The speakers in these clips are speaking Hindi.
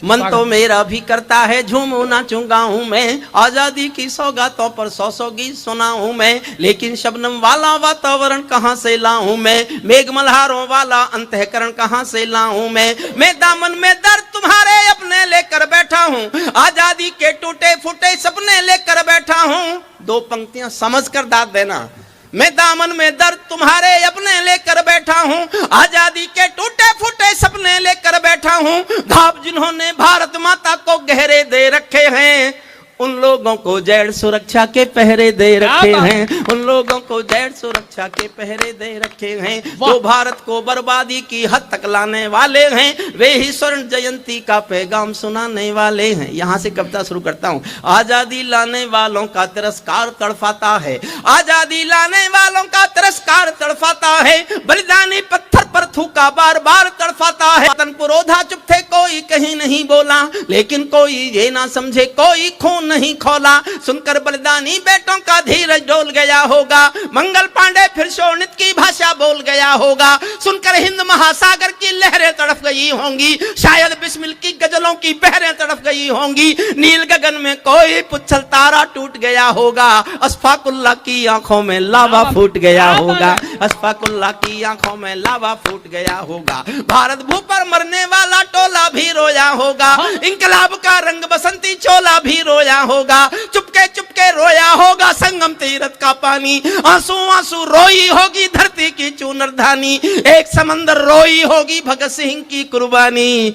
मन तो मेरा भी करता है झूमू नाचूं गाऊं मैं, आजादी की सौगातों पर सौ सौ गीत सुनाऊं मैं, लेकिन शबनम वाला वातावरण कहां से लाऊं मैं, मेघ मल्हारों वाला अंतःकरण कहां से लाऊं मैं दामन में दर्द तुम्हारे अपने लेकर बैठा हूं, आजादी के टूटे फूटे सपने लेकर बैठा हूं। दो पंक्तियां समझ कर दाद देना। मैं दामन में दर्द तुम्हारे अपने लेकर बैठा हूँ, आजादी के टूटे फूटे सपने लेकर बैठा हूँ। घाव जिन्होंने भारत माता को गहरे दे रखे हैं, उन लोगों को जैड़ सुरक्षा के पहरे दे रखे हैं, उन लोगों को जैड़ सुरक्षा के पहरे दे रखे हैं। जो भारत को बर्बादी की हद तक लाने वाले हैं, वे ही स्वर्ण जयंती का पैगाम सुनाने वाले हैं। यहाँ से कविता शुरू करता हूँ। आजादी लाने वालों का तिरस्कार तड़फाता है, आजादी लाने वालों का तिरस्कार तड़फाता है, बलिदानी पत्थर पर थूका बार बार तड़फाता है। वतन पुरोधा चुप थे, कोई कहीं नहीं बोला, लेकिन कोई ये ना समझे कोई खून नहीं खोला। सुनकर बलिदानी बेटों का धीरज डोल गया होगा, मंगल पांडे फिर शोणित की भाषा बोल गया होगा। सुनकर हिंद महासागर की लहरें तड़प गई होंगी, शायद बिस्मिल की गजलों की बहरें तड़प गई होंगी। नील गगन में कोई पुच्छल तारा टूट गया होगा, अशफाकुल्लाह की आंखों में लावा फूट गया होगा, अशफाकुल्लाह की आंखों में लावा फूट गया होगा। भारत भू पर मरने वाला टोला भी रोया होगा, इंकलाब का रंग बसंती चोला भी रोया होगा। चुपके चुपके रोया होगा संगम तीरथ का पानी, आंसू आंसू रोई होगी धरती की चूनरधानी, एक समंदर रोई होगी भगत सिंह की कुर्बानी।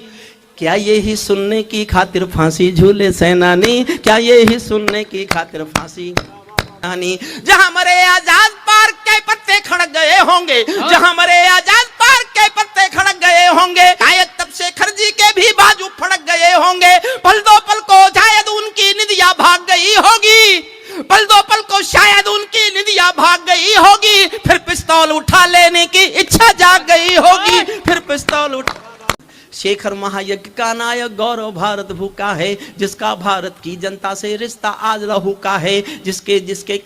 क्या ये ही सुनने की खातिर फांसी झूले सेनानी, क्या ये ही सुनने की खातिर फांसी। जहां मरे आजाद पार्क के पत्ते खड़क गए होंगे, जहां मरे आजाद पार्क के पत्ते खड़क गए होंगे, शायद तब शेखर जी के भी बाजू फड़क गए होंगे। पल दो पल को शायद उनकी निदिया भाग गई होगी, पल दो पल को शायद उनकी निदिया भाग गई होगी। फिर पिस्तौल उठा लेने की इच्छा जाग गई होगी, फिर पिस्तौल उठा। शेखर महायज्ञ का नायक गौरव भारत भूखा है, जिसका भारत की जनता से रिश्ता आज लहू का है, जिसके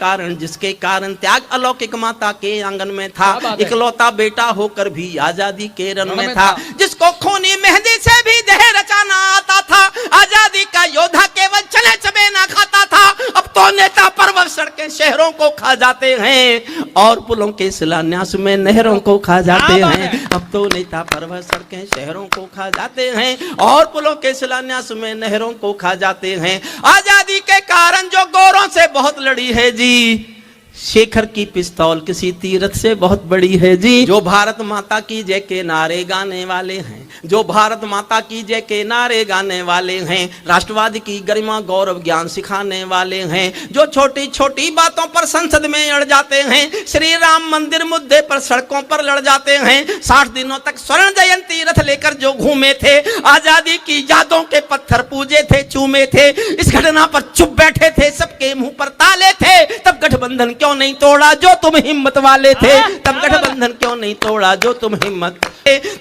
कारण त्याग अलौकिक माता के आंगन में था, इकलौता बेटा होकर भी आजादी के रन में था, जिसको खूनी मेहंदी से भी देह रचाना आता था, आजादी का योद्धा केवल चले चबे ना खाता था। अब तो नेता पर्वत सड़कें शहरों को खा जाते हैं, और पुलों के शिलान्यास में नहरों को खा जाते हैं। अब तो नेता पर्वत सड़कें शहरों को खा जाते हैं, और पुलों के शिलान्यास में नहरों को खा जाते हैं। आजादी के कारण जो गोरों से बहुत लड़ी है जी, शेखर की पिस्तौल किसी तीरथ से बहुत बड़ी है जी। जो भारत माता की जय के नारे गाने वाले हैं, जो भारत माता की जय के नारे गाने वाले हैं, राष्ट्रवाद की गरिमा गौरव ज्ञान सिखाने वाले हैं, जो छोटी छोटी बातों पर संसद में अड़ जाते हैं, श्री राम मंदिर मुद्दे पर सड़कों पर लड़ जाते हैं, 60 दिनों तक स्वर्ण जयंती रथ लेकर जो घूमे थे, आजादी की यादों के पत्थर पूजे थे चूमे थे, इस घटना पर चुप बैठे थे, सबके मुंह पर ताले थे। तब गठबंधन क्यों नहीं तोड़ा जो तुम हिम्मत वाले थे, तब गठबंधन क्यों नहीं तोड़ा जो तुम हिम्मत।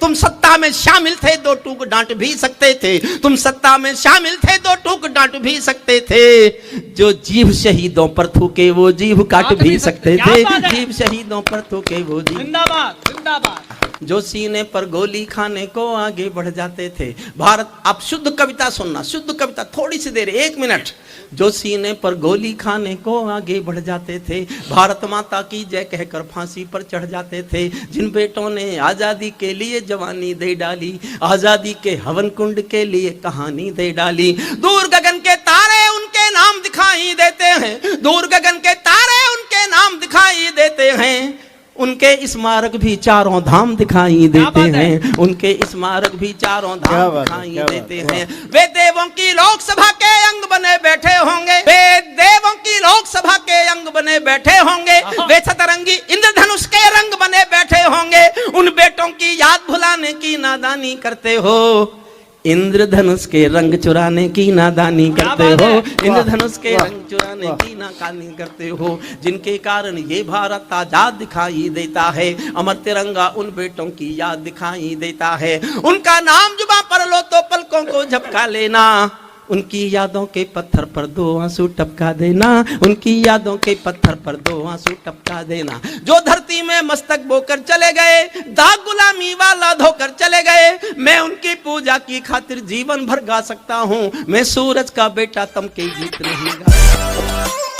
तुम सत्ता में शामिल थे, दो टूक डांट भी सकते थे, तुम सत्ता में शामिल थे, दो टूक डांट भी सकते थे। जो जीभ शहीदों पर थूके वो जीभ काट भी सकते थे, जीभ शहीदों पर थूके वो जीभ। जिंदाबाद जिंदाबाद। जो सीने पर गोली खाने को आगे बढ़ जाते थे। भारत, आप शुद्ध कविता सुनना, शुद्ध कविता, थोड़ी सी देर, 1 मिनट। जो सीने पर गोली खाने को आगे बढ़ जाते थे, भारत माता की जय कहकर फांसी पर चढ़ जाते थे, जिन बेटों ने आजादी के लिए जवानी दे डाली, आजादी के हवन कुंड के लिए कहानी दे डाली। दूर गगन के तारे उनके नाम दिखाई देते हैं, दूर गगन के तारे उनके नाम दिखाई देते हैं, उनके स्मारक भी चारों धाम दिखाई देते हैं, उनके स्मारक भी चारों धाम दिखाई देते हैं। वे देवों की लोकसभा के अंग बने बैठे होंगे, वे देवों की लोकसभा के अंग बने बैठे होंगे, वे सतरंगी इंद्रधनुष के रंग बने बैठे होंगे। उन बेटों की याद भुलाने की नादानी करते हो, इंद्रधनुष के रंग चुराने की नादानी करते हो, इंद्रधनुष के रंग चुराने की नाकानी करते हो, जिनके कारण ये भारत आजाद दिखाई देता है। अमर तिरंगा उन बेटों की याद दिखाई देता है। उनका नाम जुबां पर लो तो पलकों को झपका लेना, उनकी यादों के पत्थर पर 2 आंसू टपका देना, उनकी यादों के पत्थर पर 2 आंसू टपका देना। जो धरती में मस्तक बोकर चले गए, दाग गुलामी वाला धोकर चले गए, मैं उनकी पूजा पूजा की खातिर जीवन भर गा सकता हूँ, मैं सूरज का बेटा तम के गीत नहीं गा।